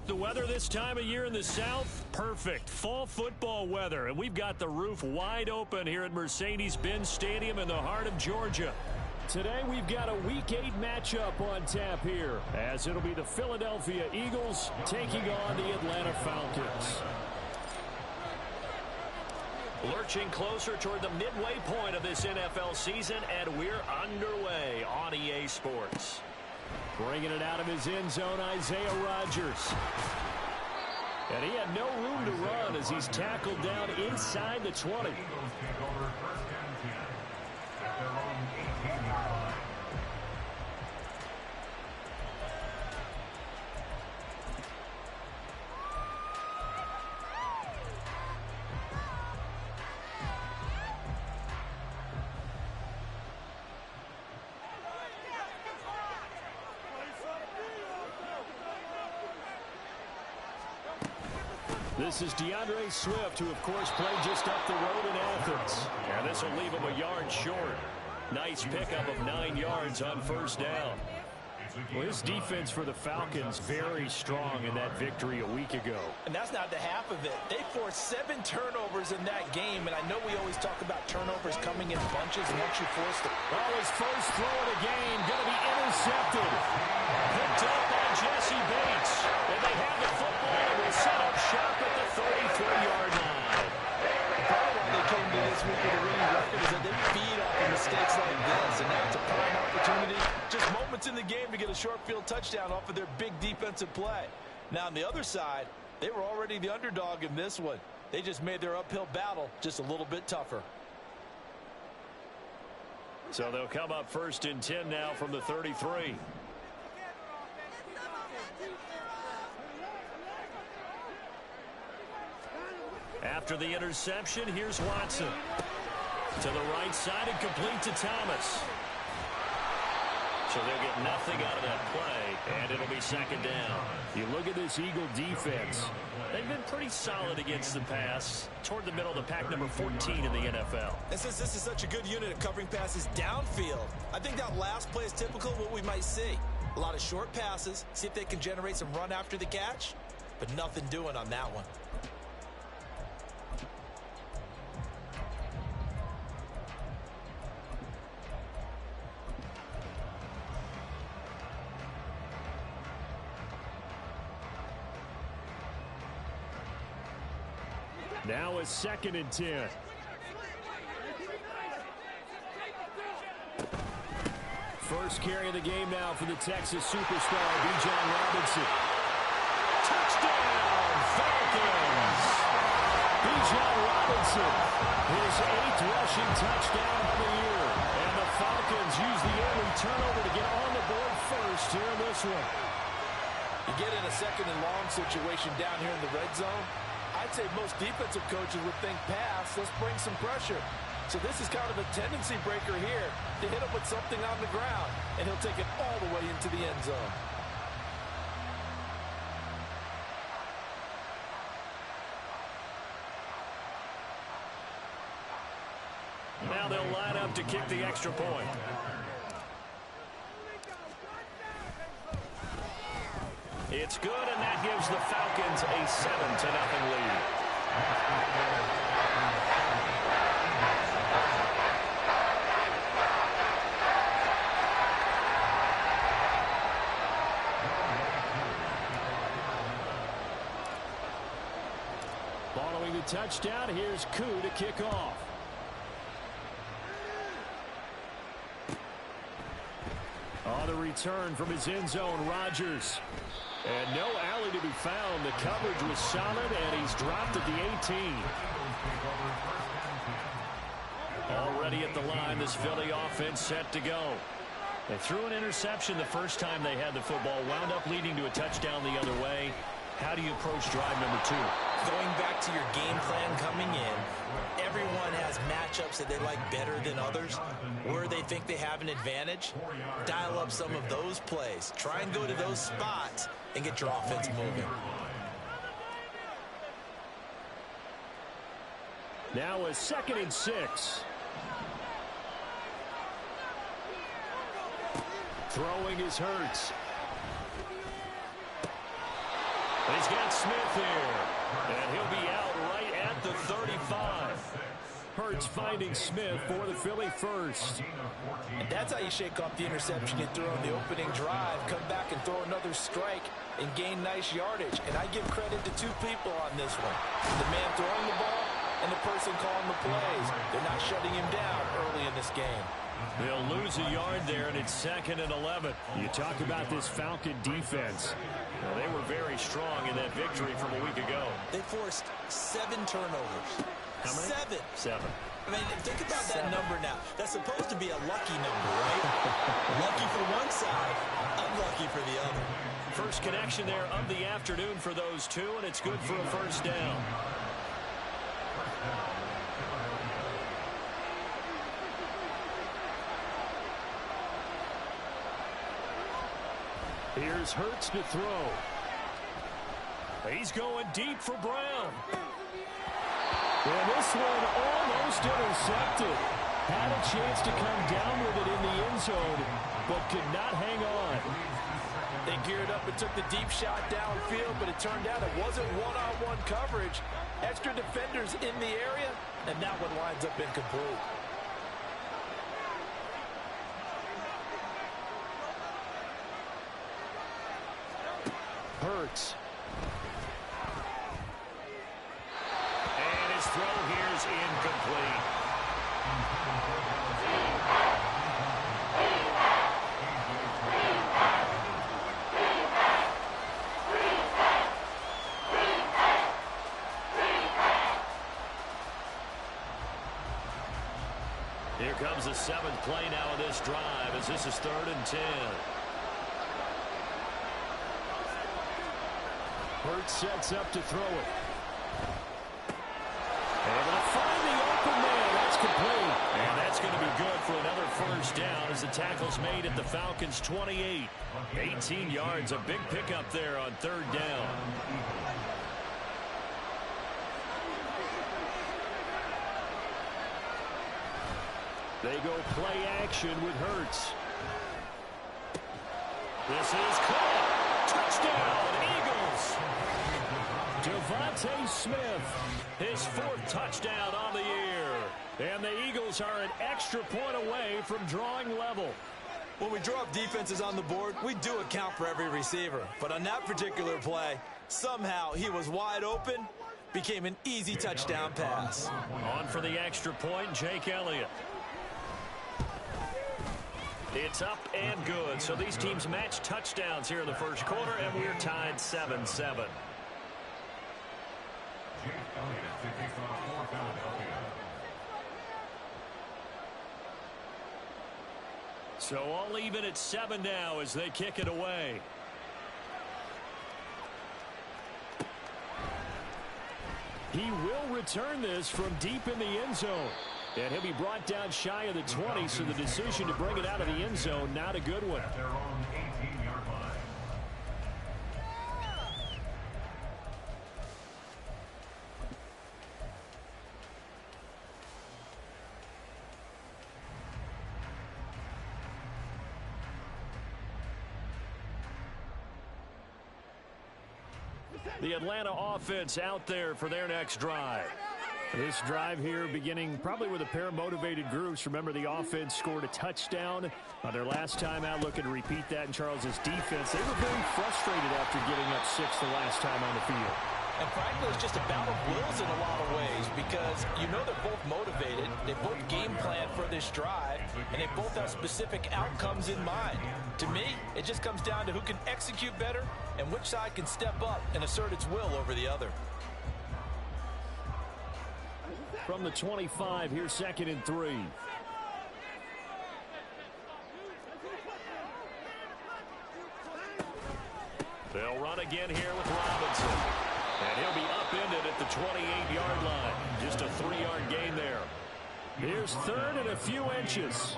The weather this time of year in the South, perfect. Fall football weather, and we've got the roof wide open here at Mercedes-Benz Stadium in the heart of Georgia. Today we've got a Week 8 matchup on tap here, as it'll be the Philadelphia Eagles taking on the Atlanta Falcons. Lurching closer toward the midway point of this NFL season, and we're underway on EA Sports. Bringing it out of his end zone, Isaiah Rodgers. And he had no room to run as he's tackled down inside the 20. This is DeAndre Swift, who, of course, played just up the road in Athens. And this will leave him a yard short. Nice pickup of 9 yards on first down. Well, his defense for the Falcons very strong in that victory a week ago. And that's not the half of it. They forced 7 turnovers in that game, and I know we always talk about turnovers coming in bunches once you force them. Oh, his first throw of the game going to be intercepted. Picked up by Jesse Bates. And they have the football and will set up shop at the 33-yard line. Part of why they came to this week with a winning record is that they feed off of mistakes like this, and now it's a prime opportunity. Just moments in the game to get a short field touchdown off of their big defensive play. Now on the other side, they were already the underdog in this one. They just made their uphill battle just a little bit tougher. So they'll come up first and 10 now from the 33. After the interception, here's Watson. To the right side and complete to Thomas. So they'll get nothing out of that play, and it'll be second down. You look at this Eagle defense. They've been pretty solid against the pass, toward the middle of the pack, number 14 in the NFL. And since this is such a good unit of covering passes downfield, I think that last play is typical of what we might see. A lot of short passes, see if they can generate some run after the catch, but nothing doing on that one. Now a second and 10. First carry of the game now for the Texas superstar, Bijan Robinson. Touchdown, Falcons! Bijan Robinson, his 8th rushing touchdown of the year. And the Falcons use the early turnover to get on the board first here in this one. You get in a second and long situation down here in the red zone, I'd say most defensive coaches would think pass, let's bring some pressure. So this is kind of a tendency breaker here to hit him with something on the ground, and he'll take it all the way into the end zone. Now they'll line up to kick the extra point. It's good, and that gives the Falcons a 7-0 lead. Following the touchdown, here's Koo to kick off. On the return from his end zone, Rodgers. And no alley to be found. The coverage was solid, and he's dropped at the 18. Already at the line, this Philly offense set to go. They threw an interception the first time they had the football, wound up leading to a touchdown the other way. How do you approach drive number 2? Going back to your game plan coming in, everyone has matchups that they like better than others. Where they think they have an advantage, dial up some of those plays. Try and go to those spots and get your offense moving. Now a 2nd and 6. Throwing is Hurts. His He's got Smith here. And he'll be out right at the 35. Hurts finding Smith for the Philly first. And that's how you shake off the interception you throw on the opening drive, come back and throw another strike and gain nice yardage. And I give credit to two people on this one. The man throwing the ball and the person calling the plays. They're not shutting him down early in this game. They'll lose a yard there, and it's 2nd and 11. You talk about this Falcon defense. Well, they were very strong in that victory from a week ago. They forced 7 turnovers. How many? 7. 7. I mean, think about that number now. That's supposed to be a lucky number, right? Lucky for one side, unlucky for the other. First connection there of the afternoon for those two, and it's good for a first down. Here's Hurts to throw. He's going deep for Brown. And this one almost intercepted. Had a chance to come down with it in the end zone, but could not hang on. They geared up and took the deep shot downfield, but it turned out it wasn't one-on-one coverage. Extra defenders in the area, and that one winds up incomplete. Hurts. And his throw here is incomplete. Here comes the 7th play now of this drive as this is 3rd and 10. Hurts sets up to throw it. Able to find the open man. That's complete. And that's going to be good for another first down as the tackle's made at the Falcons' 28. 18 yards, a big pickup there on 3rd down. They go play action with Hurts. This is caught. Touchdown, Eagles. Devontae Smith. His 4th touchdown on the year. And the Eagles are an extra point away from drawing level. When we draw up defenses on the board, we do account for every receiver. But on that particular play, somehow he was wide open, became an easy touchdown pass. On for the extra point, Jake Elliott. It's up and good. So these teams match touchdowns here in the first quarter, and we're tied 7-7. So all even at 7 now as they kick it away. He will return this from deep in the end zone. And he'll be brought down shy of the 20, so the decision to bring it out of the end zone, not a good one. The Atlanta offense out there for their next drive. This drive here beginning probably with a pair of motivated groups. Remember, the offense scored a touchdown on their last time out, looking to repeat that in Charles's defense. They were very frustrated after getting up 6 the last time on the field. And frankly, it's just a battle of wills in a lot of ways because you know they're both motivated, they both game plan for this drive, and they both have specific outcomes in mind. To me, it just comes down to who can execute better and which side can step up and assert its will over the other. From the 25, here's 2nd and 3. They'll run again here with Robinson. And he'll be upended at the 28-yard line. Just a 3-yard gain there. Here's 3rd and a few inches.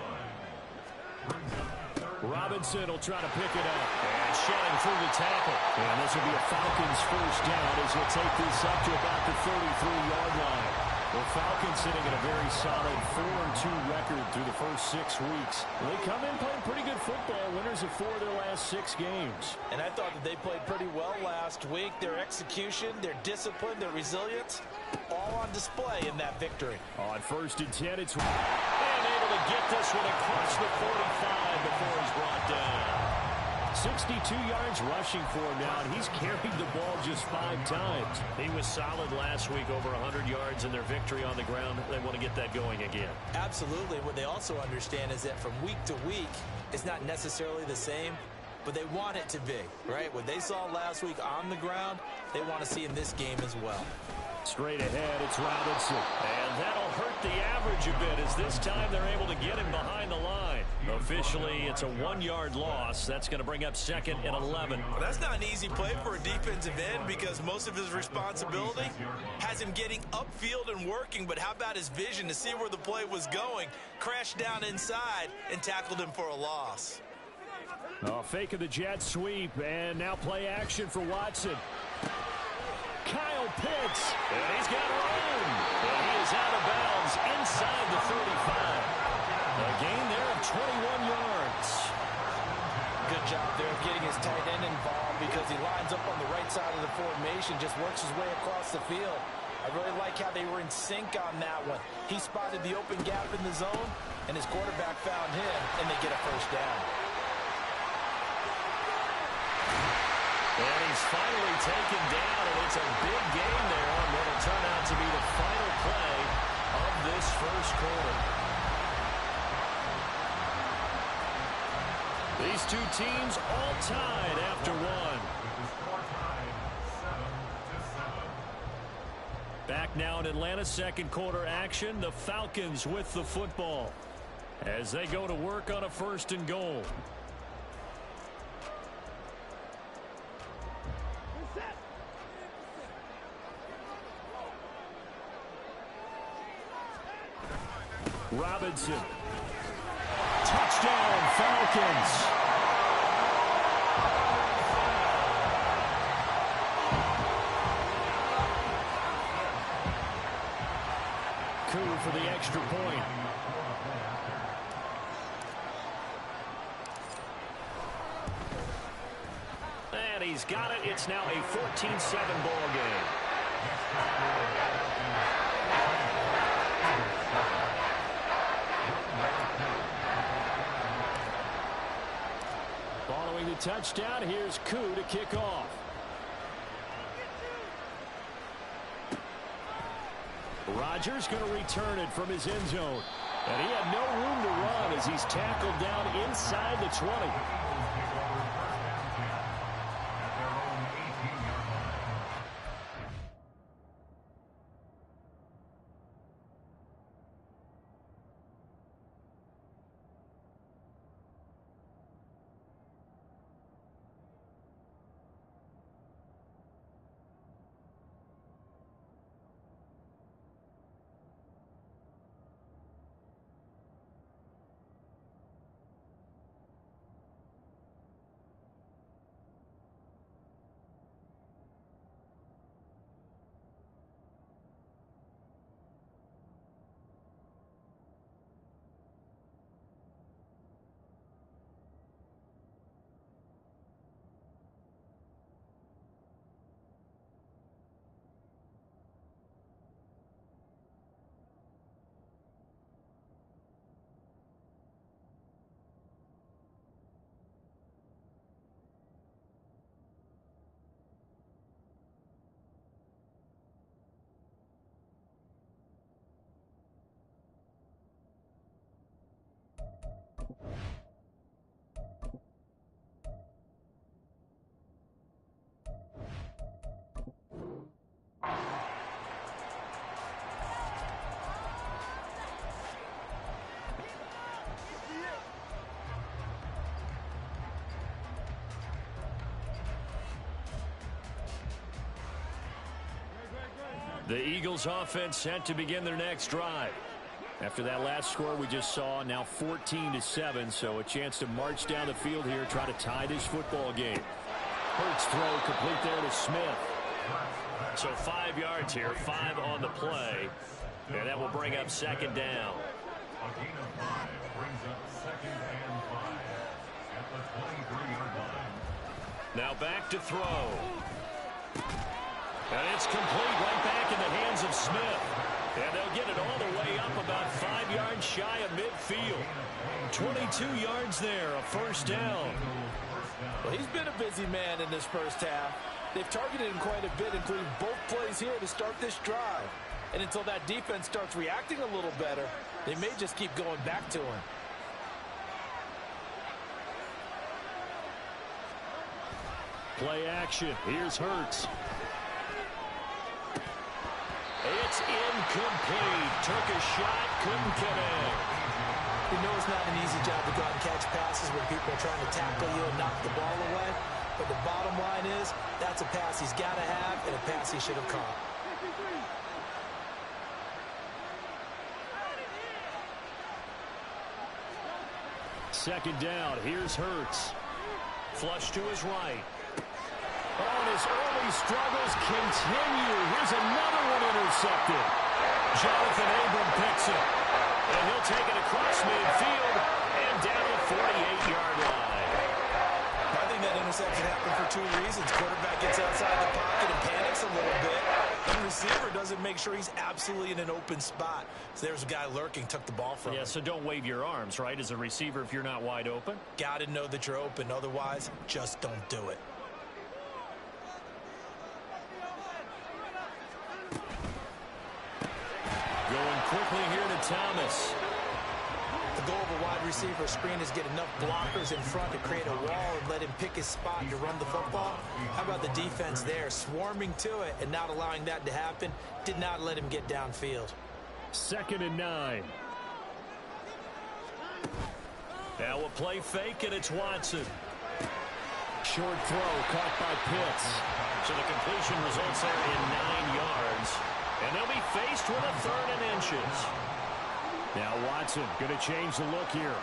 Robinson will try to pick it up. And shedding through the tackle. And this will be a Falcons first down as he'll take this up to about the 33-yard line. The Falcons sitting at a very solid 4-2 record through the first 6 weeks. They come in playing pretty good football, winners of 4 of their last 6 games. And I thought that they played pretty well last week. Their execution, their discipline, their resilience, all on display in that victory. On 1st and 10, it's and able to get this one across the 45 before he's brought down. 62 yards rushing for him now, and he's carried the ball just 5 times. He was solid last week, over 100 yards in their victory on the ground. They want to get that going again. Absolutely. What they also understand is that from week to week, it's not necessarily the same, but they want it to be, right? What they saw last week on the ground, they want to see in this game as well. Straight ahead, it's Robinson. And that'll hurt the average a bit, as this time they're able to get him behind the line. Officially, it's a 1-yard loss. That's going to bring up 2nd and 11. Well, that's not an easy play for a defensive end because most of his responsibility has him getting upfield and working, but how about his vision to see where the play was going, crashed down inside, and tackled him for a loss. Fake of the jet sweep, and now play action for Watson. Kyle Pitts. And he's got room. And he is out of bounds inside the 35. A gain there of 21 yards. Good job there of getting his tight end involved because he lines up on the right side of the formation, just works his way across the field. I really like how they were in sync on that one. He spotted the open gap in the zone, and his quarterback found him, and they get a first down. And he's finally taken down, and it's a big game there on what will turn out to be the final play of this first quarter. These two teams all tied after one. Back now in Atlanta, second quarter action. The Falcons with the football as they go to work on a 1st and goal. Robinson. Touchdown, Falcons. Coup for the extra point. And he's got it. It's now a 14-7 ball game. Following the touchdown, here's Koo to kick off. Rodgers going to return it from his end zone. And he had no room to run as he's tackled down inside the 20. The Eagles offense set to begin their next drive. After that last score we just saw, now 14-7, so a chance to march down the field here, try to tie this football game. Hurts throw complete there to Smith. So 5 yards here, 5 on the play. And that will bring up second down. A gain of 5 brings up 2nd and 5 at the 23-yard line. Now back to throw. And it's complete right back in the hands of Smith. And they'll get it all the way up about 5 yards shy of midfield. 22 yards there, a first down. Well, he's been a busy man in this first half. They've targeted him quite a bit, including both plays here to start this drive. And until that defense starts reacting a little better, they may just keep going back to him. Play action. Here's Hurts. It's incomplete. Took a shot, couldn't connect. You know it's not an easy job to go out and catch passes when people are trying to tackle you and knock the ball away. But the bottom line is, that's a pass he's got to have and a pass he should have caught. Second down. Here's Hurts. Flush to his right. Oh, and his early struggles continue. Here's another one intercepted. Jonathan Abram picks it. And he'll take it across midfield and down the 48-yard line. I think that interception happened for 2 reasons. Quarterback gets outside the pocket and panics a little bit. And receiver doesn't make sure he's absolutely in an open spot. So there's a guy lurking, took the ball from him. Yeah, so don't wave your arms, right, as a receiver if you're not wide open. Got to know that you're open. Otherwise, just don't do it. Going quickly here to Thomas. The goal of a wide receiver screen is get enough blockers in front to create a wall and let him pick his spot to run the football. How about the defense there, swarming to it and not allowing that to happen? Did not let him get downfield. 2nd and 9. Now a play fake, and it's Watson. Short throw caught by Pitts. So the completion results there in 9 yards. And they'll be faced with a 3rd and inches. Now Watson going to change the look here.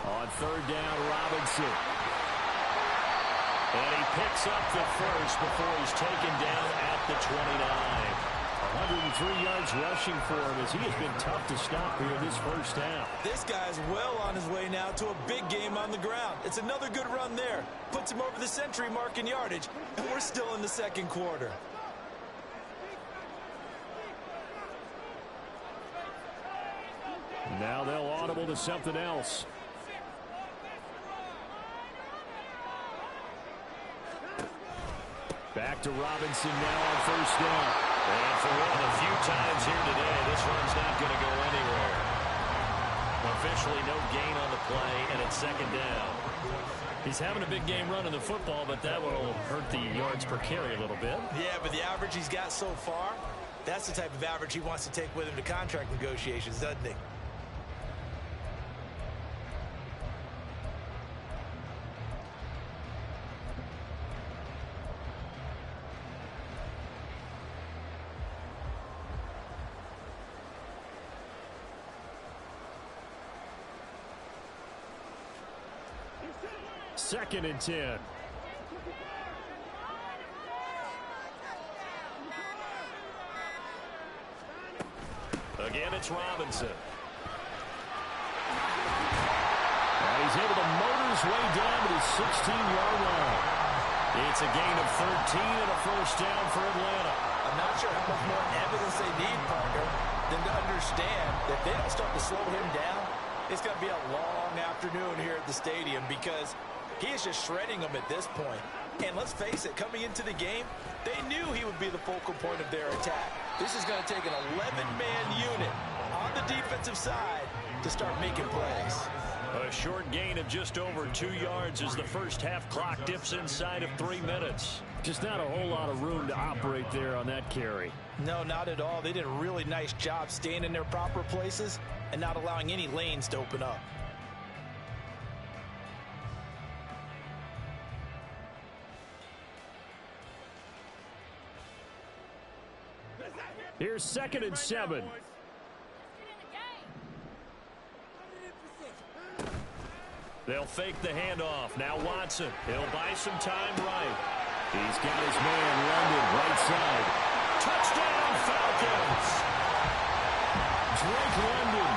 On 3rd down, Robinson. And he picks up the first before he's taken down at the 29. 103 yards rushing for him as he has been tough to stop here this first half. This guy's well on his way now to a big game on the ground. It's another good run there. Puts him over the century mark in yardage, and we're still in the second quarter. Now they'll audible to something else. Back to Robinson now on 1st down. And for one of the few times here today, this one's not going to go anywhere. Officially no gain on the play, and it's 2nd down. He's having a big game running the football, but that will hurt the yards per carry a little bit. Yeah, but the average he's got so far, that's the type of average he wants to take with him to contract negotiations, doesn't he? Second and 10. Again, it's Robinson. And he's able to motor his way down to the 16-yard line. It's a gain of 13 and a first down for Atlanta. I'm not sure how much more evidence they need, partner, than to understand that if they don't start to slow him down, it's going to be a long afternoon here at the stadium because he is just shredding them at this point. And let's face it, coming into the game, they knew he would be the focal point of their attack. This is going to take an 11-man unit on the defensive side to start making plays. A short gain of just over 2 yards as the first half clock dips inside of 3 minutes. Just not a whole lot of room to operate there on that carry. No, not at all. They did a really nice job staying in their proper places and not allowing any lanes to open up. Here's 2nd and 7. They'll fake the handoff. Now Watson. He'll buy some time right. He's got his man, London, right side. Touchdown, Falcons! Drake London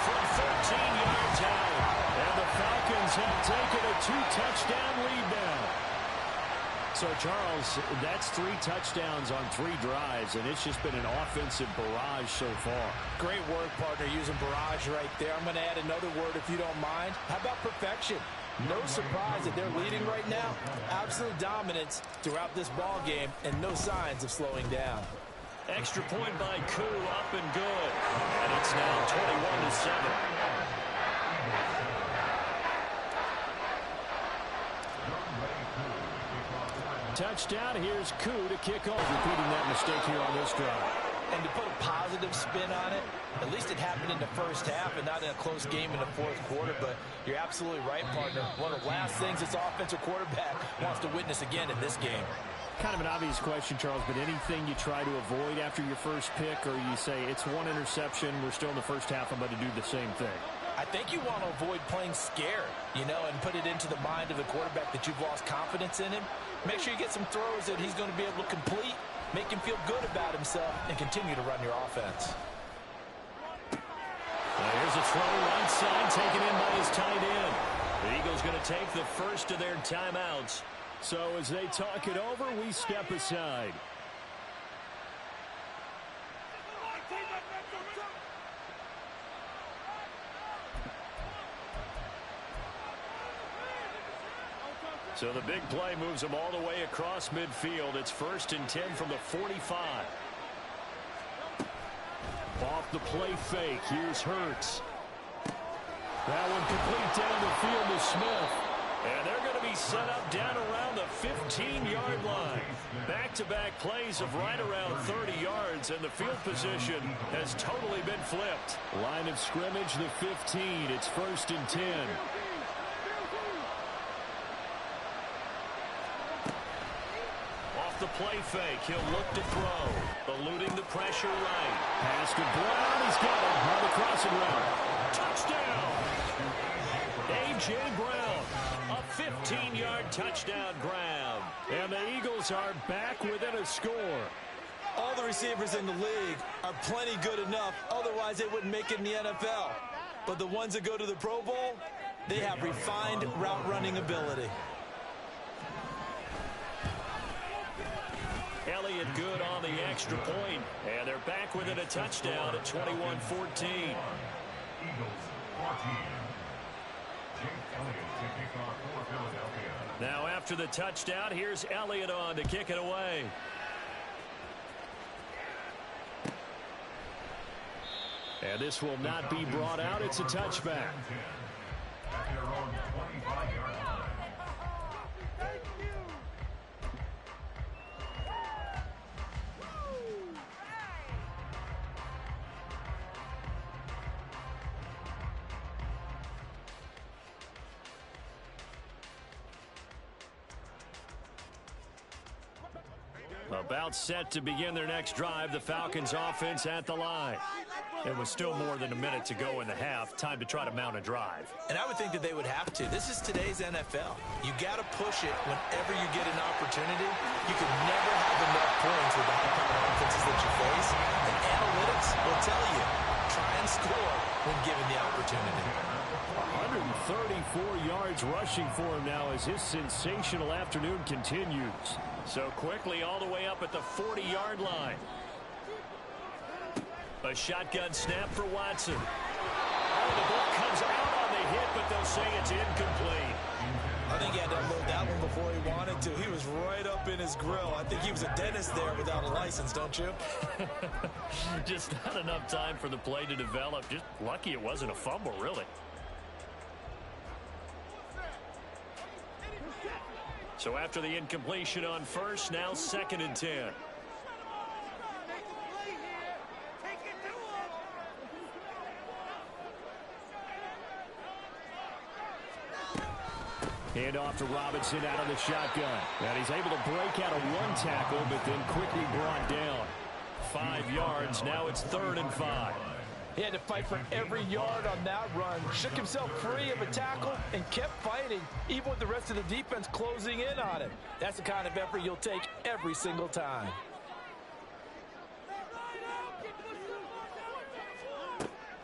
from 13 yards out. And the Falcons have taken a 2-touchdown lead now. So, Charles, that's 3 touchdowns on 3 drives, and it's just been an offensive barrage so far. Great work, partner, using barrage right there. I'm going to add another word if you don't mind. How about perfection? No surprise that they're leading right now. Absolute dominance throughout this ball game and no signs of slowing down. Extra point by Koo, up and good. And it's now 21-7. Touchdown, here's Koo to kick off. Repeating that mistake here on this drive. And to put a positive spin on it, at least it happened in the first half and not in a close game in the fourth quarter. But you're absolutely right, partner. One of the last things this offensive quarterback wants to witness again in this game. Kind of an obvious question, Charles, but anything you try to avoid after your first pick, or you say it's 1 interception, we're still in the first half, I'm going to do the same thing? I think you want to avoid playing scared, and put it into the mind of the quarterback that you've lost confidence in him. Make sure you get some throws that he's going to be able to complete, make him feel good about himself, and continue to run your offense. Here's a throw right side, taken in by his tight end. The Eagles going to take the first of their timeouts. So as they talk it over, we step aside. So the big play moves them all the way across midfield. It's 1st and 10 from the 45. Off the play fake. Here's Hurts. That one complete down the field to Smith. And they're going to be set up down around the 15-yard line. Back-to-back plays of right around 30 yards, and the field position has totally been flipped. Line of scrimmage, the 15. It's 1st and 10. Off the play fake, he'll look to throw. Eluding the pressure right. Pass to Brown. He's got it on the crossing route. Touchdown! A.J. Brown. A 15-yard touchdown grab. And the Eagles are back within a score. All the receivers in the league are plenty good enough. Otherwise, they wouldn't make it in the NFL. But the ones that go to the Pro Bowl, they have refined route running ability. Elliott good on the extra point. And they're back within a touchdown at 21-14. Eagles 14. Jake Elliott to kick off for Philadelphia. Now after the touchdown, here's Elliott on to kick it away. And this will not be brought out. It's a touchback. At their own 25-yard line. About set to begin their next drive, the Falcons offense at the line. It was still more than a minute to go in the half. Time to try to mount a drive. And I would think that they would have to. This is today's NFL. You got to push it whenever you get an opportunity. You can never have enough points with the high-powered offenses that you face. And analytics will tell you, try and score when given the opportunity. 134 yards rushing for him now as his sensational afternoon continues. So quickly all the way up at the 40-yard line. A shotgun snap for Watson. Oh, the ball comes out on the hit, but they'll say it's incomplete. I think he had to unload that one before he wanted to. He was right up in his grill. I think he was a dentist there without a license, don't you? Just not enough time for the play to develop. Just lucky it wasn't a fumble, really. So after the incompletion on first, now 2nd and 10. Hand off to Robinson out of the shotgun. And he's able to break out of one tackle, but then quickly brought down. 5 yards. Now it's 3rd and 5. He had to fight for every yard on that run, shook himself free of a tackle, and kept fighting, even with the rest of the defense closing in on him. That's the kind of effort you'll take every single time.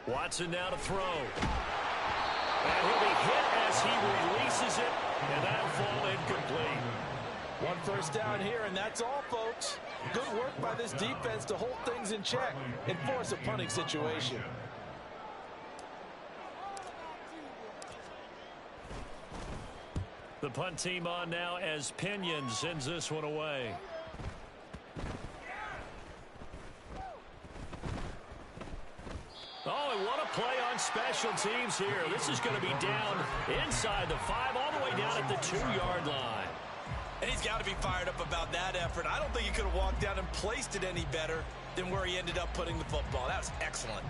Watson now to throw. And he'll be hit as he releases it, and that'll fall incomplete. One first down here, and that's all, folks. Good work by this defense to hold things in check and force a punting situation. The punt team on now as Pinion sends this one away. Oh, and what a play on special teams here. This is going to be down inside the 5, all the way down at the 2-yard line. And he's got to be fired up about that effort. I don't think he could have walked down and placed it any better than where he ended up putting the football. That was excellent.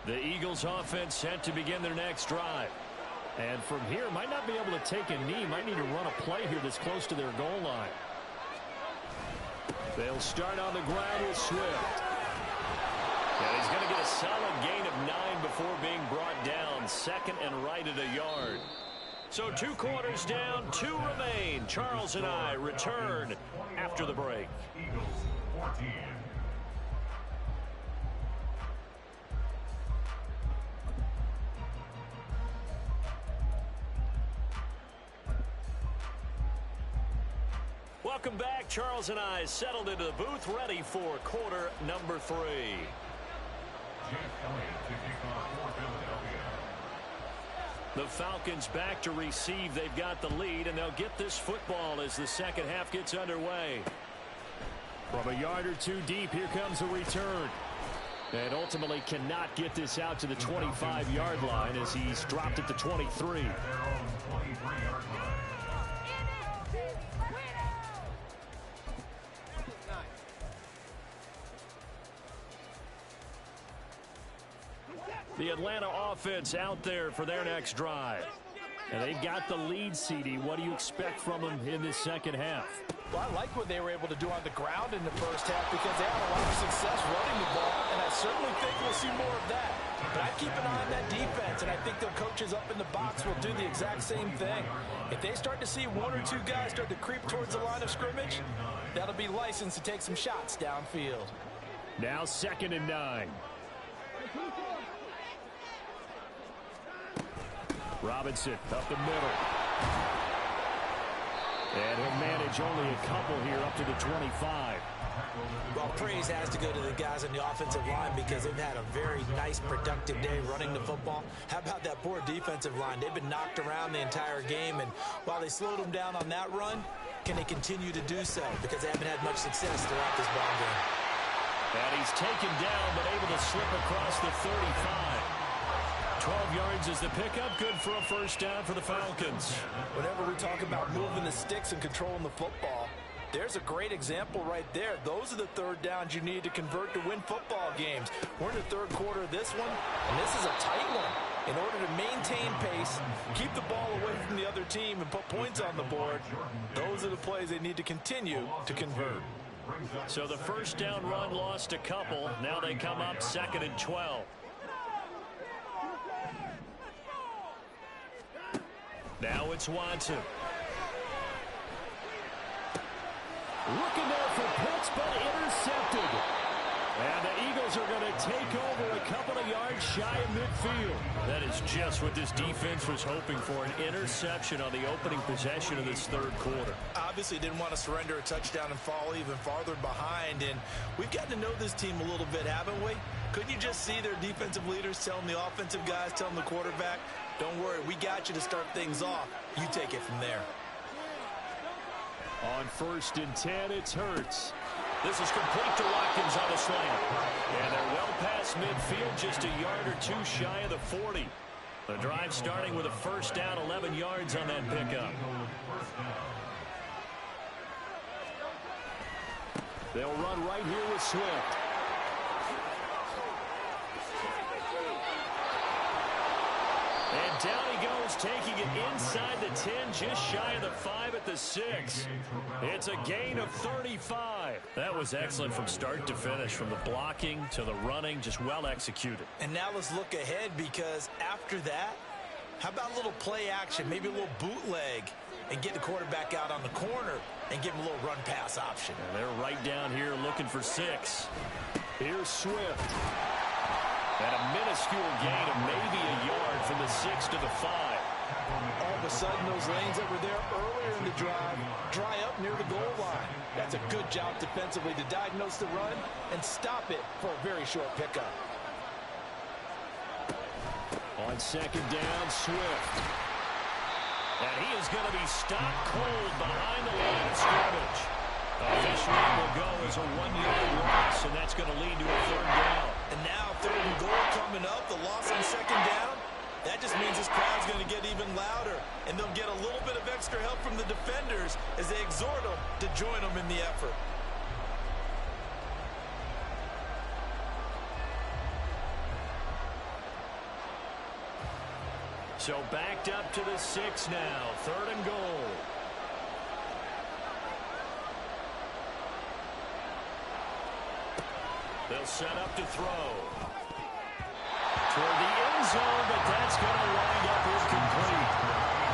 The Eagles offense set to begin their next drive. And from here, might not be able to take a knee. Might need to run a play here that's close to their goal line. They'll start on the ground with Swift. And he's going to get a solid gain of 9 before being brought down. Second and right at a yard. So 2 quarters down, 2 remain. Charles and I return after the break. Eagles 14. Welcome back. Charles and I settled into the booth, ready for quarter number 3. Jeff Elliott to kick off for Philadelphia. The Falcons back to receive. They've got the lead, and they'll get this football as the second half gets underway. From a yard or 2 deep, here comes a return. And ultimately cannot get this out to the 25-yard line as he's dropped at the 23. At their own 23-yard line. The Atlanta offense out there for their next drive. And they've got the lead, CD. What do you expect from them in this second half? Well, I like what they were able to do on the ground in the first half because they had a lot of success running the ball, and I certainly think we'll see more of that. But I keep an eye on that defense, and I think their coaches up in the box will do the exact same thing. If they start to see 1 or 2 guys start to creep towards the line of scrimmage, that'll be licensed to take some shots downfield. Now 2nd and 9. Robinson up the middle. And he'll manage only a couple here up to the 25. Well, praise has to go to the guys on the offensive line because they've had a very nice, productive day running the football. How about that poor defensive line? They've been knocked around the entire game, and while they slowed them down on that run, can they continue to do so? Because they haven't had much success throughout this ball game. And he's taken down, but able to slip across the 35. 12 yards is the pickup. Good for a first down for the Falcons. Whenever we talk about moving the sticks and controlling the football, there's a great example right there. Those are the third downs you need to convert to win football games. We're in the third quarter of this one, and this is a tight one. In order to maintain pace, keep the ball away from the other team, and put points on the board, those are the plays they need to continue to convert. So the first down run lost a couple. Now they come up 2nd and 12. Now it's Watson. Looking there for Pitts, but intercepted. And the Eagles are going to take over a couple of yards shy of midfield. That is just what this defense was hoping for, an interception on the opening possession of this third quarter. Obviously didn't want to surrender a touchdown and fall even farther behind, and we've gotten to know this team a little bit, haven't we? Couldn't you just see their defensive leaders telling the offensive guys, telling the quarterback, don't worry, we got you to start things off. You take it from there. On 1st and 10, it's Hurts. This is complete to Watkins on the slant. And they're well past midfield, just a yard or 2 shy of the 40. The drive starting with a first down, 11 yards on that pickup. They'll run right here with Swift. And down he goes, taking it inside the 10, just shy of the 5 at the 6. It's a gain of 35. That was excellent from start to finish, from the blocking to the running, just well executed. And now let's look ahead, because after that, how about a little play action, maybe a little bootleg, and get the quarterback out on the corner and give him a little run pass option. And they're right down here looking for 6. Here's Swift. And a minuscule gain of maybe a yard from the 6 to the 5. All of a sudden, those lanes that were there earlier in the drive dry up near the goal line. That's a good job defensively to diagnose the run and stop it for a very short pickup. On second down, Swift. And he is going to be stopped cold behind the line of scrimmage. Officially will go as a 1-yard loss, and that's going to lead to a 3rd down. And now 3rd and goal coming up, the loss on 2nd down. That just means this crowd's going to get even louder, and they'll get a little bit of extra help from the defenders as they exhort them to join them in the effort. So backed up to the 6 now, 3rd and goal. They'll set up to throw. Toward the end zone, but that's going to wind up incomplete.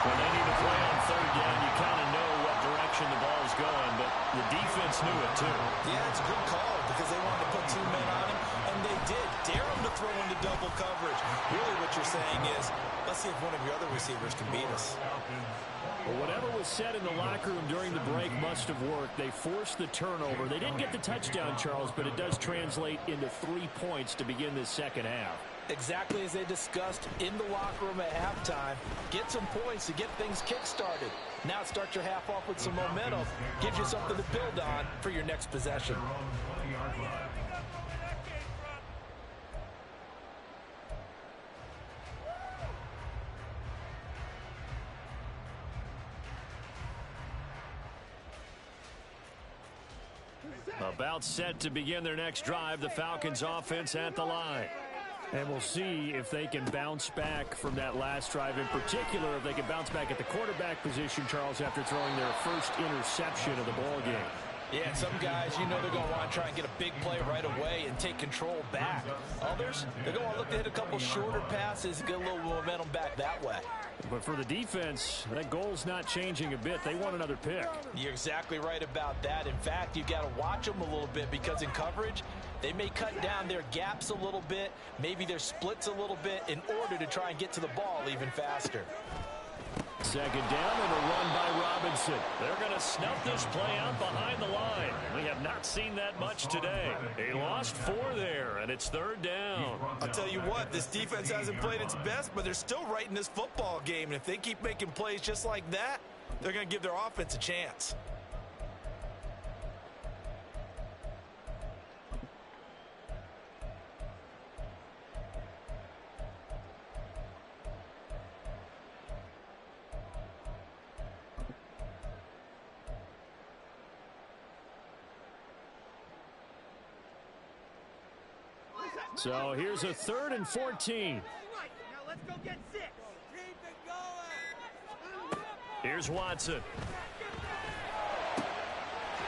When they need to play on 3rd down, you kind of know what direction the ball is going, but the defense knew it too. Yeah, it's a good call because they wanted to put 2 men on him, and they did. Dare him to throw into double coverage. Really what you're saying is, let's see if one of your other receivers can beat us. Well, whatever was said in the locker room during the break must have worked. They forced the turnover. They didn't get the touchdown, Charles, but it does translate into 3 points to begin this second half. Exactly as they discussed in the locker room at halftime. Get some points to get things kick-started. Now start your half off with some momentum. Gives you something to build on for your next possession. About set to begin their next drive, the Falcons offense at the line. And we'll see if they can bounce back from that last drive. In particular, if they can bounce back at the quarterback position, Charles, after throwing their first interception of the ball game. Yeah, and some guys, you know they're going to want to try and get a big play right away and take control back. Others, they're going to look to hit a couple shorter passes and get a little momentum back that way. But for the defense, that goal's not changing a bit. They want another pick. You're exactly right about that. In fact, you've got to watch them a little bit because in coverage, they may cut down their gaps a little bit, maybe their splits a little bit in order to try and get to the ball even faster. Second down and a run by Robinson. They're going to snuff this play out behind the line. We have not seen that much today. He lost 4 there, and it's 3rd down. I'll tell you what, this defense hasn't played its best, but they're still right in this football game. And if they keep making plays just like that, they're going to give their offense a chance. So here's a 3rd and 14. Now let's go get 6. Keep it going. Here's Watson.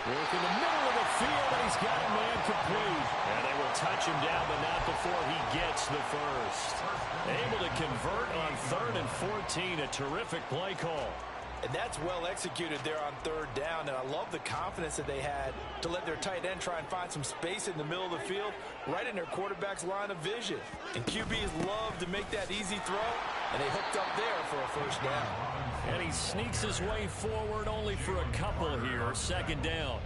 Work in the middle of the field, and he's got a man complete. And they will touch him down, but not before he gets the first. Able to convert on 3rd and 14. A terrific play call. And that's well executed there on 3rd down. And I love the confidence that they had to let their tight end try and find some space in the middle of the field, right in their quarterback's line of vision. And QBs love to make that easy throw, and they hooked up there for a 1st down. And he sneaks his way forward only for a couple here. 2nd down.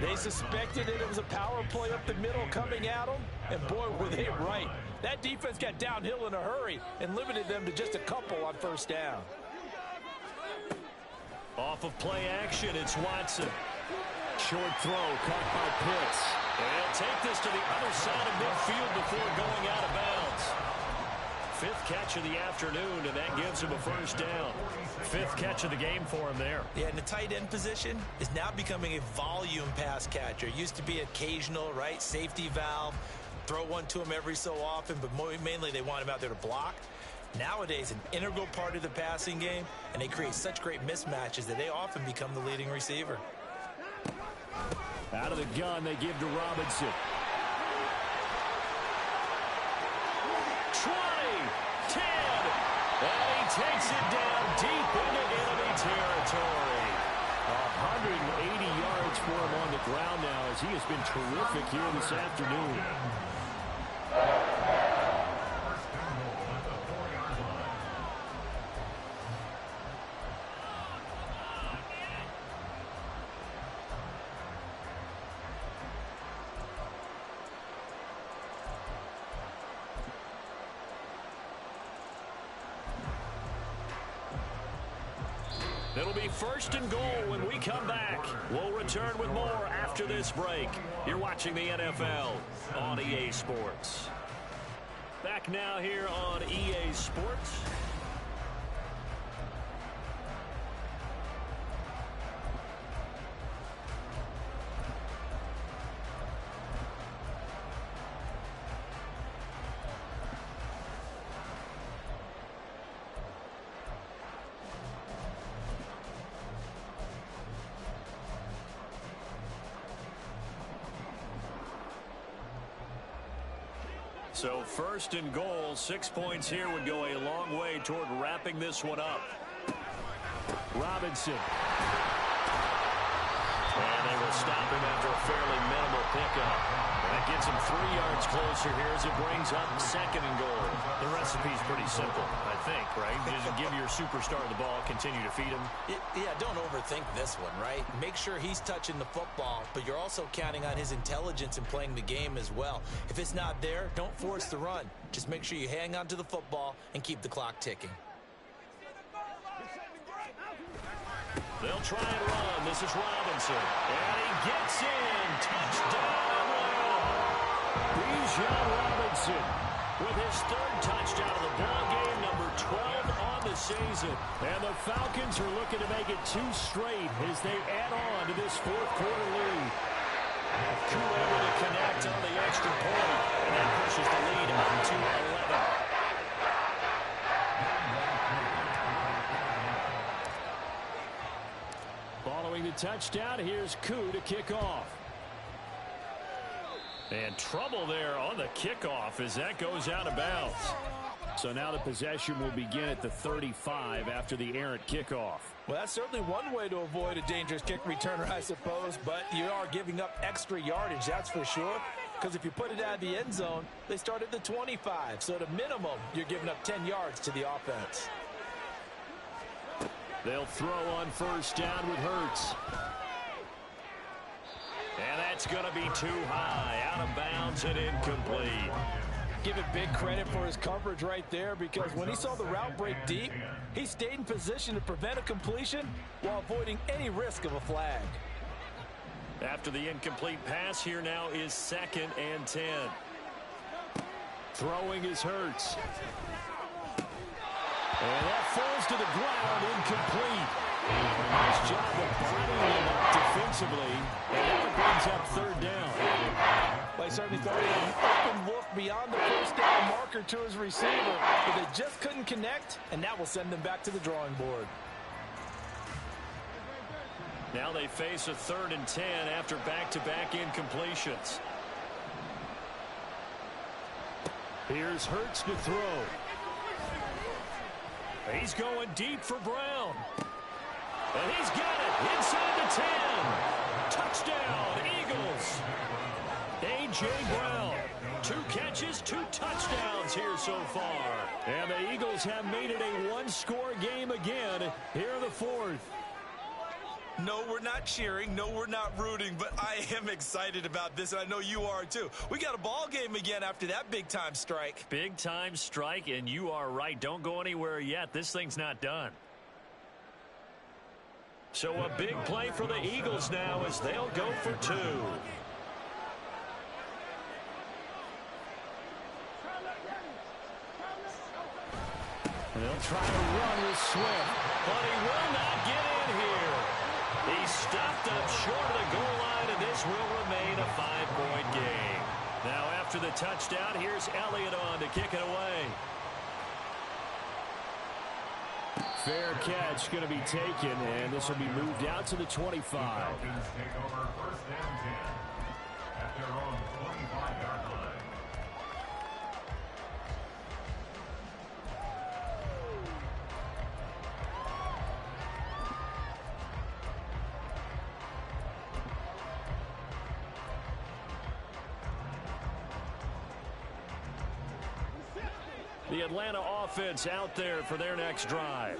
They suspected that it was a power play up the middle coming at them, and boy, were they right. That defense got downhill in a hurry and limited them to just a couple on 1st down. Off of play action, it's Watson. Short throw, caught by Pitts. And he'll take this to the other side of midfield before going out of bounds. 5th catch of the afternoon, and that gives him a 1st down. 5th catch of the game for him there. Yeah, and the tight end position is now becoming a volume pass catcher. It used to be occasional, right? Safety valve. Throw one to him every so often, but mainly they want him out there to block. Nowadays, an integral part of the passing game, and they create such great mismatches that they often become the leading receiver. Out of the gun, they give to Robinson. 20, 10, and he takes it down deep into enemy territory. 180 yards for him on the ground now as he has been terrific here this afternoon. It'll be first and goal when we come back. We'll return with more after this break. You're watching the NFL on EA Sports. Back now here on EA Sports. So first and goal, 6 points here would go a long way toward wrapping this one up. Robinson. And they will stop him after a fairly minimal pickup. That gets him 3 yards closer here as it brings up second and goal. The recipe's pretty simple, I think, right? Just give your superstar the ball, continue to feed him. Yeah, don't overthink this one, right? Make sure he's touching the football, but you're also counting on his intelligence in playing the game as well. If it's not there, don't force the run. Just make sure you hang on to the football and keep the clock ticking. They'll try and run. This is Robinson. And he gets in. Touchdown, Bijan Robinson with his third touchdown of the ball game, number 12 on the season. And the Falcons are looking to make it 2 straight as they add on to this fourth quarter lead. Koo able to connect on the extra point, and that pushes the lead out to 11. Following the touchdown, here's Koo to kick off. And trouble there on the kickoff as that goes out of bounds. So now the possession will begin at the 35 after the errant kickoff. Well, that's certainly one way to avoid a dangerous kick returner, I suppose, but you are giving up extra yardage, that's for sure. Because if you put it out of the end zone, they start at the 25. So at a minimum, you're giving up 10 yards to the offense. They'll throw on first down with Hurts. And that's going to be too high, out of bounds and incomplete. Give it big credit for his coverage right there, because when he saw the route break deep, he stayed in position to prevent a completion while avoiding any risk of a flag. After the incomplete pass, here now is 2nd and 10. Throwing is Hurts. And that falls to the ground, incomplete. Nice job of bodying him up defensively. And that brings up third down. Well, he certainly thought he had an open look beyond the first down marker to his receiver, but they just couldn't connect, and that will send them back to the drawing board. Now they face a 3rd and 10 after back-to-back incompletions. Here's Hurts to throw. He's going deep for Brown. And he's got it inside the 10. Touchdown, Eagles. A.J. Brown. 2 catches, 2 touchdowns here so far. And the Eagles have made it a 1-score game again here in the 4th. No, we're not cheering. No, we're not rooting, but I am excited about this, and I know you are too. We got a ball game again after that big-time strike. Big-time strike, and you are right. Don't go anywhere yet. This thing's not done. So a big play for the Eagles now as they'll go for 2. They'll try to run with Swift. But he will not get in here. He stopped up short of the goal line, and this will remain a 5-point game. Now after the touchdown, here's Elliott on to kick it away. Fair catch going to be taken, and this will be moved out to the 25. Falcons take over first down 10 at their own 25-yard line. The Atlanta offense out there for their next drive.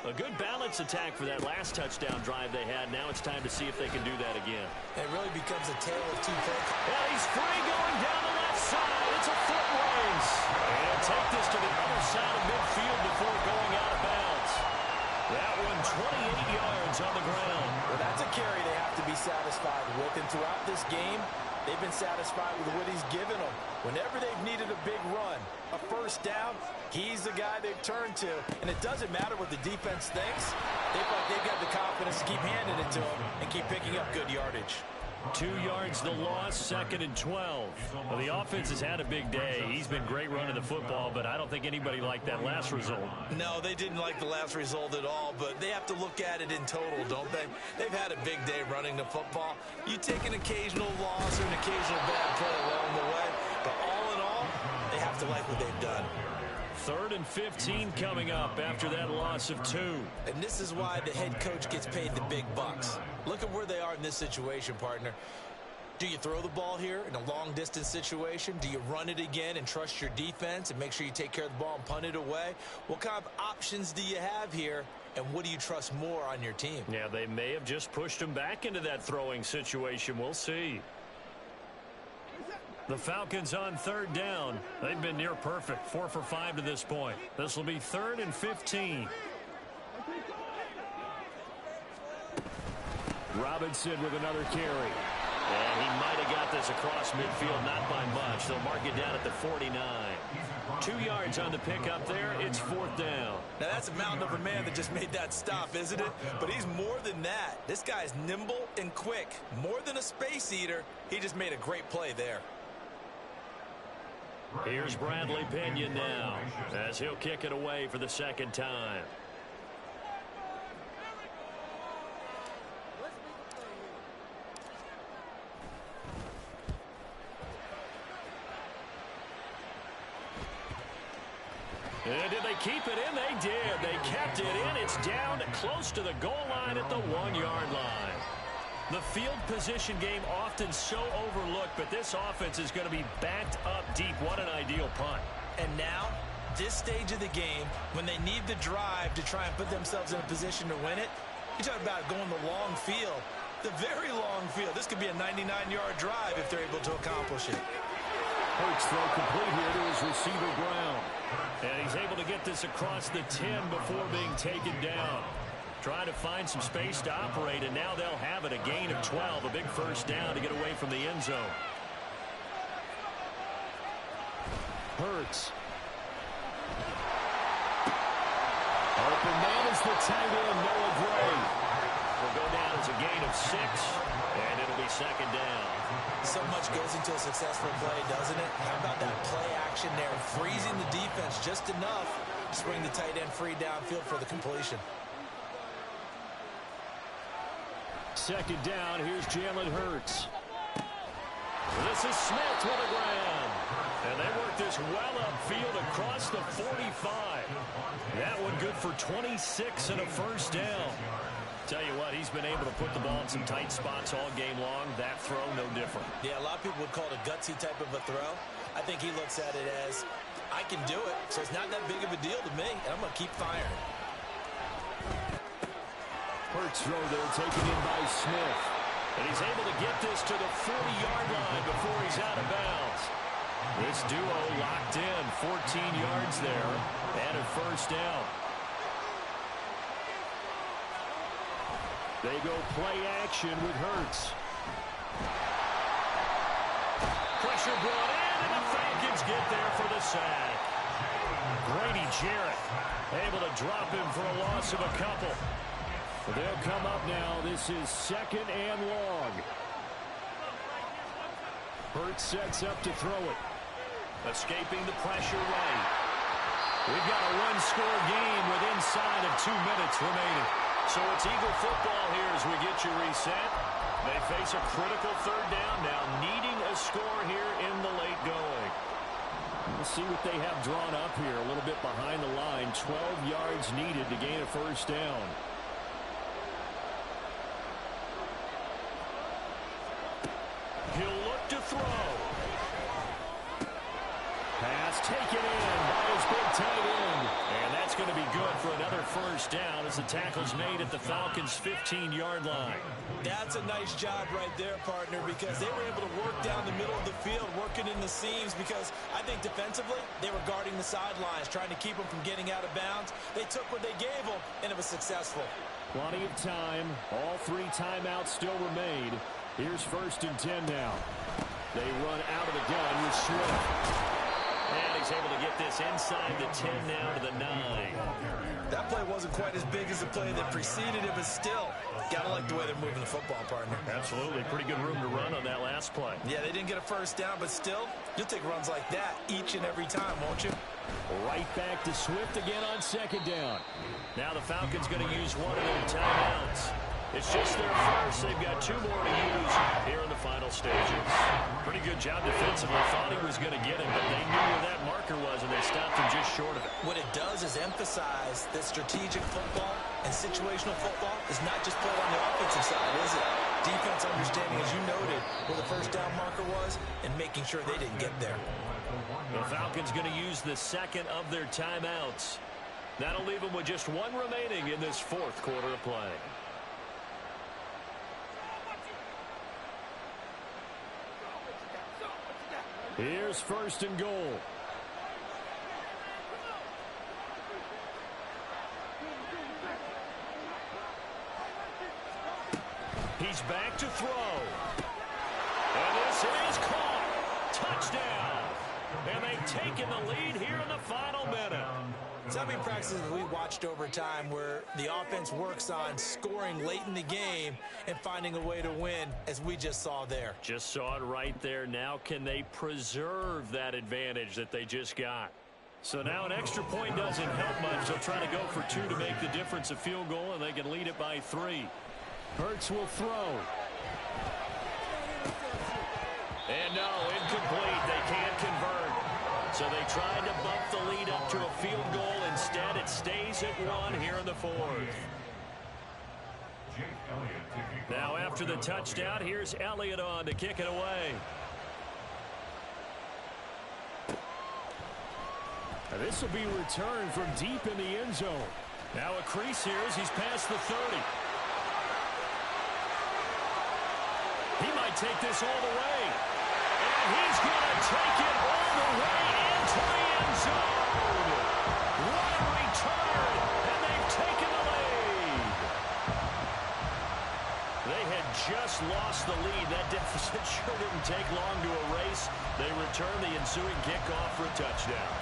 A good balanced attack for that last touchdown drive they had. Now it's time to see if they can do that again. It really becomes a tale of two plays. And he's free going down the left side. It's a foot race. And take this to the other side of midfield before going out of bounds. That one 28 yards on the ground. Well, that's a carry they have to be satisfied with. And throughout this game, they've been satisfied with what he's given them. Whenever they've needed a big run, a first down, he's the guy they've turned to. And it doesn't matter what the defense thinks. They've got the confidence to keep handing it to him and keep picking up good yardage. 2 yards the loss, 2nd and 12. Well, the offense has had a big day. He's been great running the football, but I don't think anybody liked that last result. No, they didn't like the last result at all, but they have to look at it in total, don't they? They've had a big day running the football. You take an occasional loss or an occasional bad play along the way, but all in all, they have to like what they've done. 3rd and 15 coming up after that loss of 2. And this is why the head coach gets paid the big bucks. Look at where they are in this situation, partner. Do you throw the ball here in a long-distance situation? Do you run it again and trust your defense and make sure you take care of the ball and punt it away? What kind of options do you have here, and what do you trust more on your team? Yeah, they may have just pushed him back into that throwing situation. We'll see. The Falcons on 3rd down. They've been near perfect. 4 for 5 to this point. This will be 3rd and 15. Robinson with another carry. And he might have got this across midfield, not by much. They'll mark it down at the 49. 2 yards on the pickup there. It's 4th down. Now, that's a mountain of a man that just made that stop, isn't it? But he's more than that. This guy's nimble and quick. More than a space eater, he just made a great play there. Here's Bradley Pinion now as he'll kick it away for the 2nd time. And did they keep it in? They did. They kept it in. It's down close to the goal line at the 1-yard line. The field position game often so overlooked, but this offense is going to be backed up deep. What an ideal punt. And now, this stage of the game, when they need the drive to try and put themselves in a position to win it, you talk about going the long field, the very long field. This could be a 99-yard drive if they're able to accomplish it. Hurts throw complete here to his receiver Brown. And he's able to get this across the 10 before being taken down. Trying to find some space to operate, and now they'll have it. A gain of 12, a big first down to get away from the end zone. Hurts. Open man is the tight end, Noah Gray. Will go down as a gain of 6, and it'll be 2nd down. So much goes into a successful play, doesn't it? How about that play action there, freezing the defense just enough to bring the tight end free downfield for the completion. 2nd down, here's Jalen Hurts. This is Smith with a grab. And they work this well upfield across the 45. That one good for 26 and a first down. Tell you what, he's been able to put the ball in some tight spots all game long. That throw, no different. Yeah, a lot of people would call it a gutsy type of a throw. I think he looks at it as, I can do it, so it's not that big of a deal to me, and I'm going to keep firing. Hurts throw there, taken in by Smith. And he's able to get this to the 40-yard line before he's out of bounds. This duo locked in, 14 yards there, and a first down. They go play action with Hurts. Pressure brought in, and the Falcons get there for the sack. Grady Jarrett able to drop him for a loss of a couple. They'll come up now. This is 2nd and long. Hurts sets up to throw it. Escaping the pressure right. We've got a one-score game with inside 2 minutes remaining. So it's Eagle football here as we get you reset. They face a critical third down now, needing a score here in the late going. We'll see what they have drawn up here. A little bit behind the line. 12 yards needed to gain a first down. He'll look to throw. Pass taken in by his big tight end. And that's going to be good for another first down as the tackle's made at the Falcons' 15-yard line. That's a nice job right there, partner, because they were able to work down the middle of the field, working in the seams, because I think defensively they were guarding the sidelines, trying to keep them from getting out of bounds. They took what they gave them, and it was successful. Plenty of time. All 3 timeouts still remain. Here's 1st and 10 now. They run out of the gun with Swift. And he's able to get this inside the 10 now to the 9. That play wasn't quite as big as the play that preceded it, but still, gotta like the way they're moving the football, partner. Absolutely. Pretty good room to run on that last play. Yeah, they didn't get a first down, but still, you'll take runs like that each and every time, won't you? Right back to Swift again on 2nd down. Now the Falcons going to use one of their timeouts. It's just their first. They've got 2 more to use here in the final stages. Pretty good job defensively. Thought he was going to get him, but they knew where that marker was, and they stopped him just short of it. What it does is emphasize that strategic football and situational football is not just played on the offensive side, is it? Defense understanding, as you noted, where the first down marker was and making sure they didn't get there. The Falcons going to use the 2nd of their timeouts. That'll leave them with just 1 remaining in this 4th quarter of play. Here's 1st and goal. He's back to throw. And this is caught. Touchdown. And they've taken the lead here in the final minute. So many practices we watched over time where the offense works on scoring late in the game and finding a way to win, as we just saw there. Just saw it right there. Now can they preserve that advantage that they just got? So now an extra point doesn't help much. They'll try to go for 2 to make the difference a field goal, and they can lead it by 3. Hurts will throw. And no, incomplete. They can't convert. So they tried to bump the lead up to a field goal. Instead, it stays at 1 here in the 4th. Now after the touchdown, here's Elliott on to kick it away. This will be returned from deep in the end zone. Now a crease here as he's past the 30. He might take this all the way. And he's going to take it all the way into the end zone. What a return, and they've taken the lead. They had just lost the lead. That deficit sure didn't take long to erase. They return the ensuing kickoff for a touchdown.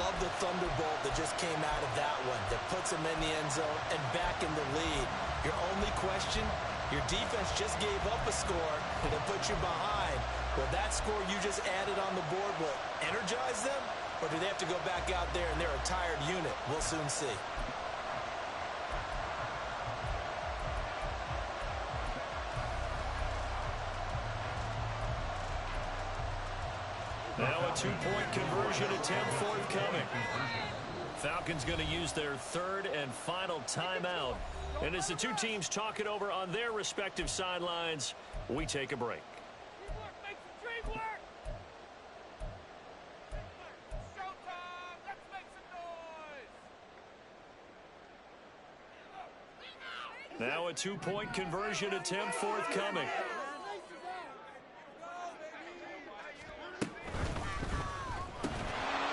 Love the thunderbolt that just came out of that one that puts them in the end zone and back in the lead. Your only question, your defense just gave up a score and it put you behind. Will that score you just added on the board will energize them? Or do they have to go back out there and they're a tired unit? We'll soon see. Now a 2-point conversion attempt forthcoming. Falcons going to use their 3rd and final timeout. And as the 2 teams talk it over on their respective sidelines, we take a break. Now a 2-point conversion attempt forthcoming.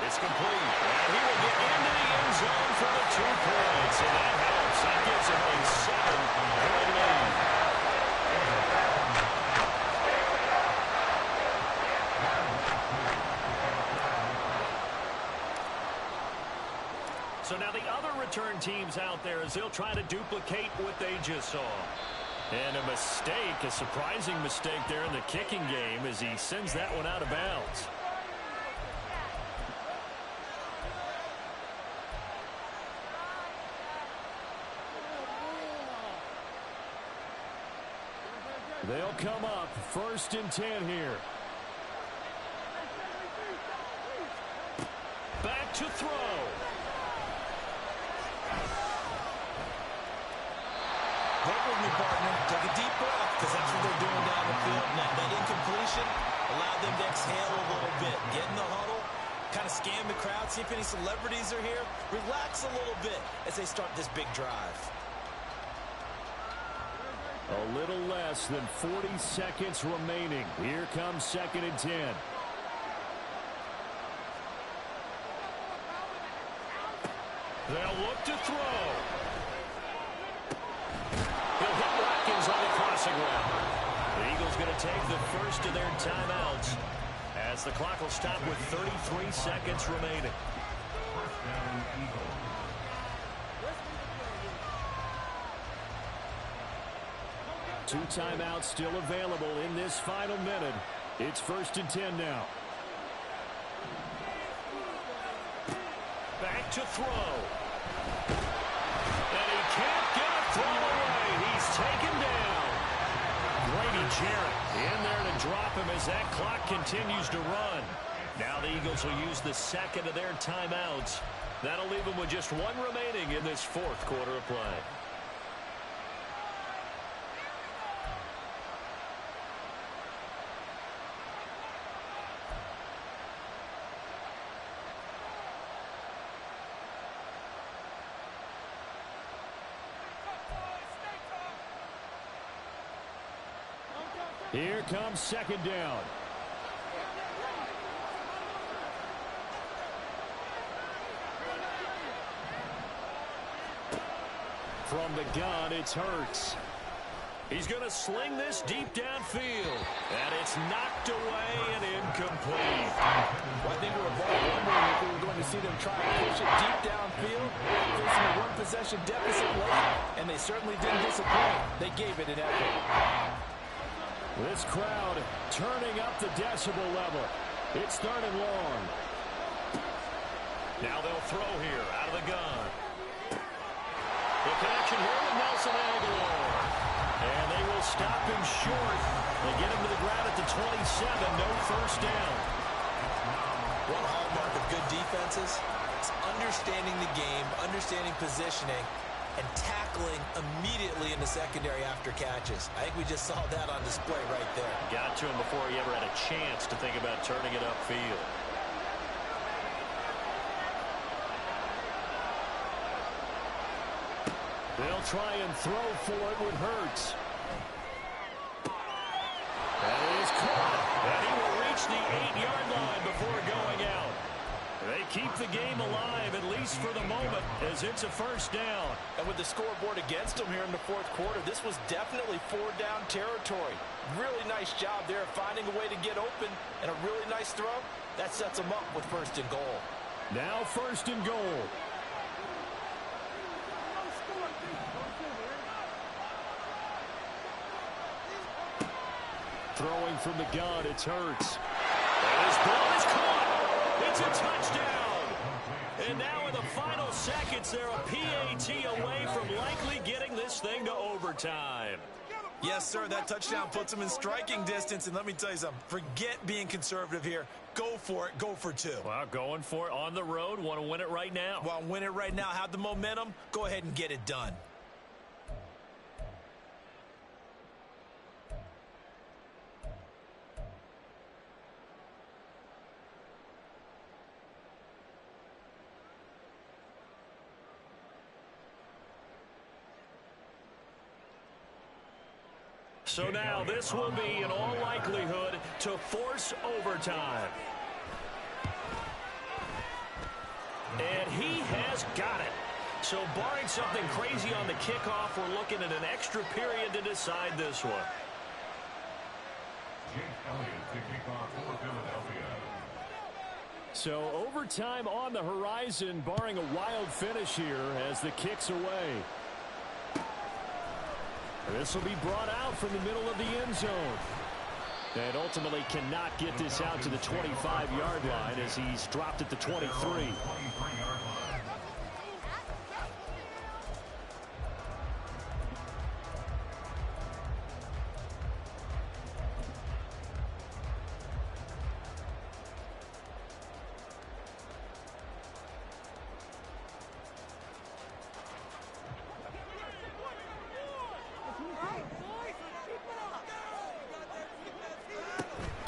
It's complete. And he will get into the end zone for the 2 points. And that helps. That gives him a 7-point lead. So now the other return teams out there as they'll try to duplicate what they just saw. And a mistake, a surprising mistake there in the kicking game as he sends that one out of bounds. They'll come up 1st and 10 here. Back to throw. Work with me, partner. Take a deep breath, because that's what they're doing down the field. And that incompletion allowed them to exhale a little bit. Get in the huddle, kind of scan the crowd, see if any celebrities are here. Relax a little bit as they start this big drive. A little less than 40 seconds remaining. Here comes 2nd and 10. They'll look to throw. He'll hit Watkins on the crossing route. The Eagles going to take the first of their timeouts as the clock will stop with 33 seconds remaining. First down, Eagles. 2 timeouts still available in this final minute. It's 1st and 10 now. Back to throw. And he can't get a throw away. He's taken down. Grady Jarrett in there to drop him as that clock continues to run. Now the Eagles will use the second of their timeouts. That'll leave them with just 1 remaining in this 4th quarter of play. Here comes 2nd down. From the gun, it's Hurts. He's going to sling this deep downfield. And it's knocked away and incomplete. Well, I think we were both wondering if we were going to see them try and push it deep downfield, facing a 1-possession deficit late, and they certainly didn't disappoint. They gave it an effort. This crowd turning up the decibel level. It's 3rd and long. Now they'll throw here out of the gun. The connection here with Nelson Aguilar. And they will stop him short. They get him to the ground at the 27. No first down. One hallmark of good defenses is understanding the game, understanding positioning, and tackling immediately in the secondary after catches. I think we just saw that on display right there. Got to him before he ever had a chance to think about turning it upfield. They'll try and throw for it with Hurts. That is caught. And he will reach the 8-yard line before going out. They keep the game alive, at least for the moment, as it's a first down. And with the scoreboard against them here in the 4th quarter, this was definitely 4-down territory. Really nice job there finding a way to get open, and a really nice throw. That sets them up with 1st and goal. Now 1st and goal. Throwing from the gun, it's Hurts. And his ball is caught. It's a touchdown. And now in the final seconds, they're a PAT away from likely getting this thing to overtime. Yes, sir, that touchdown puts them in striking distance. And let me tell you something, forget being conservative here. Go for it, go for 2. Well, going for it on the road. Want to win it right now. Well, win it right now, have the momentum. Go ahead and get it done. So now this will be, in all likelihood, to force overtime. And he has got it. So barring something crazy on the kickoff, we're looking at an extra period to decide this one. Jake Elliott to kick off for Philadelphia. So overtime on the horizon, barring a wild finish here as the kick's away. This will be brought out from the middle of the end zone. And ultimately cannot get this out to the 25-yard line as he's dropped at the 23.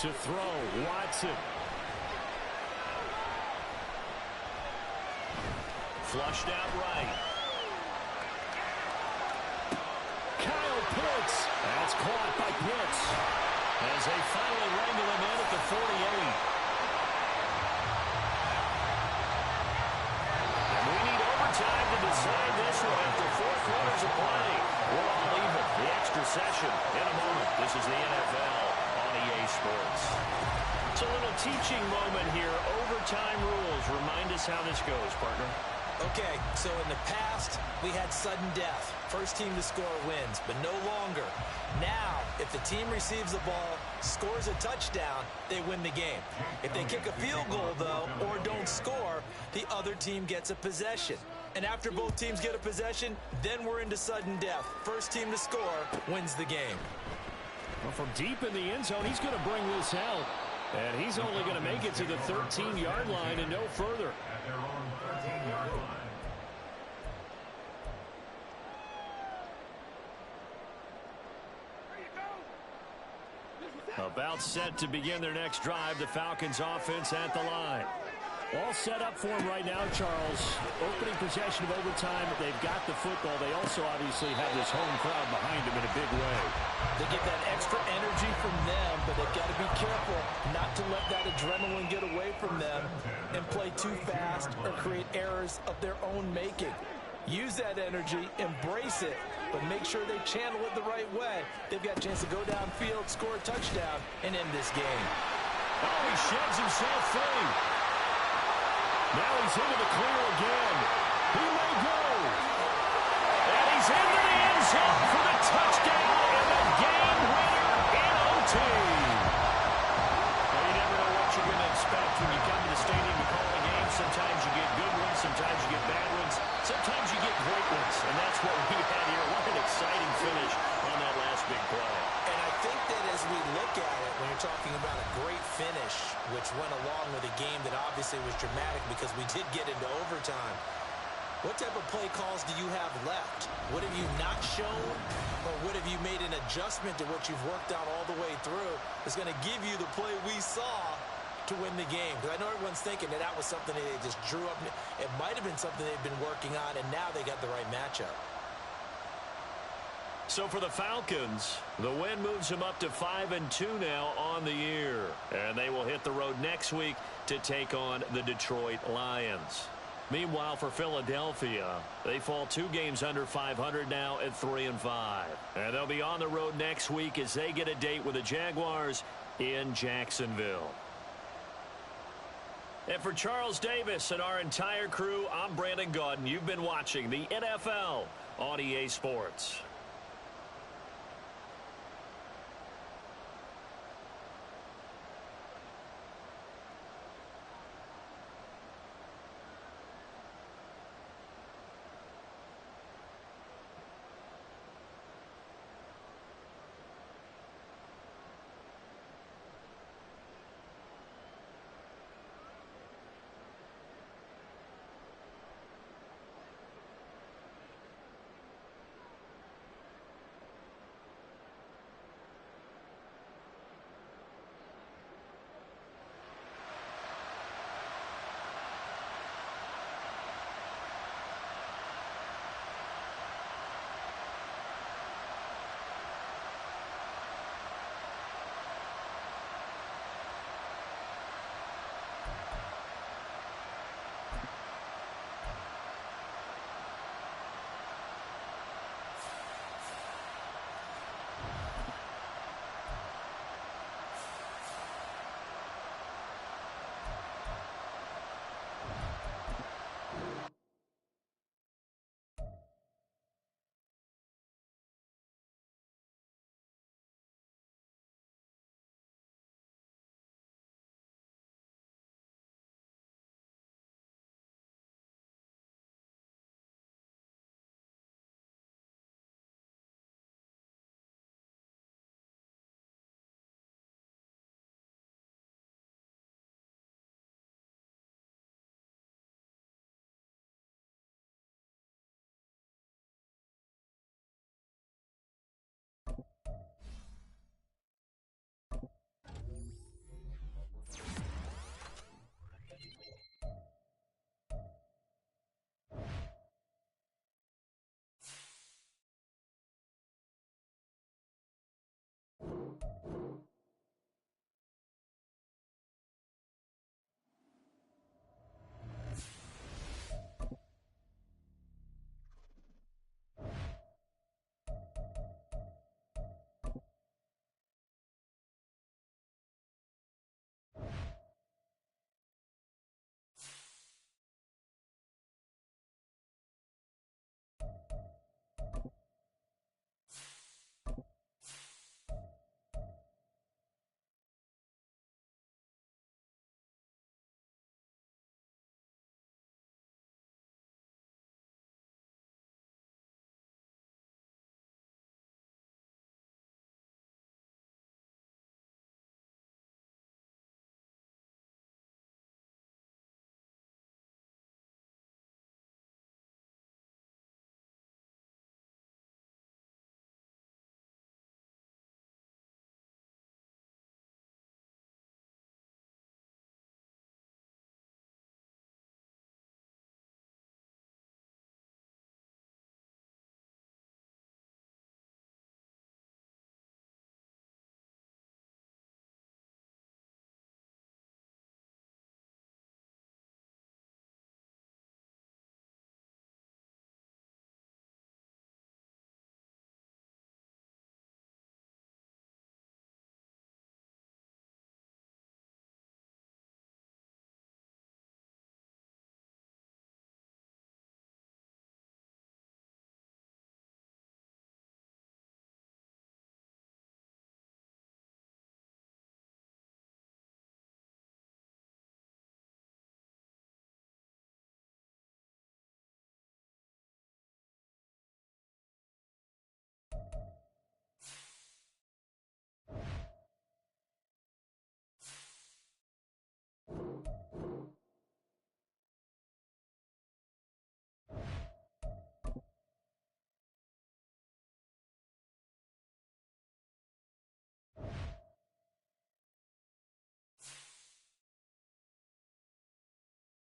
To throw, Watson. Flushed out right. Kyle Pitts. That's caught by Pitts. As they finally wrangle him in at the 48. And we need overtime to decide this one after 4 quarters of play. We're all even. The extra session in a moment. This is the NFL on EA Sports. It's a little teaching moment here. Overtime rules. Remind us how this goes, partner. Okay, so in the past, we had sudden death. First team to score wins, but no longer. Now, if the team receives the ball, scores a touchdown, they win the game. If they kick a field goal, though, or don't score, the other team gets a possession. And after both teams get a possession, then we're into sudden death. First team to score wins the game. Well, from deep in the end zone, he's going to bring this out. And he's only going to make it to the 13-yard line and no further. At their own 13-yard line. About set to begin their next drive, the Falcons offense at the line. All set up for him right now, Charles. Opening possession of overtime. They've got the football. They also obviously have this home crowd behind them in a big way. They get that extra energy from them, but they've got to be careful not to let that adrenaline get away from them and play too fast or create errors of their own making. Use that energy, embrace it, but make sure they channel it the right way. They've got a chance to go downfield, score a touchdown, and end this game. Oh, he sheds himself free. Now he's into the clear again. He may go. And he's into the end zone for the touchdown and the game winner in OT. Well, you never know what you're going to expect when you come to the stadium to call a game. Sometimes you get good ones, sometimes you get bad ones, sometimes you get great ones. And that's what we had here. What an exciting finish on that last big play. And I think that as we look at it, when you're talking about a great finish, which went along with a game that obviously was dramatic because we did get into overtime, what type of play calls do you have left? What have you not shown, or what have you made an adjustment to what you've worked out all the way through that's going to give you the play we saw to win the game? Because I know everyone's thinking that was something that they just drew up. It might have been something they've been working on, and now they got the right matchup. So for the Falcons, the win moves them up to 5-2 now on the year. And they will hit the road next week to take on the Detroit Lions. Meanwhile, for Philadelphia, they fall 2 games under 500 now at 3-5. And they'll be on the road next week as they get a date with the Jaguars in Jacksonville. And for Charles Davis and our entire crew, I'm Brandon Gaudin. You've been watching the NFL on EA Sports.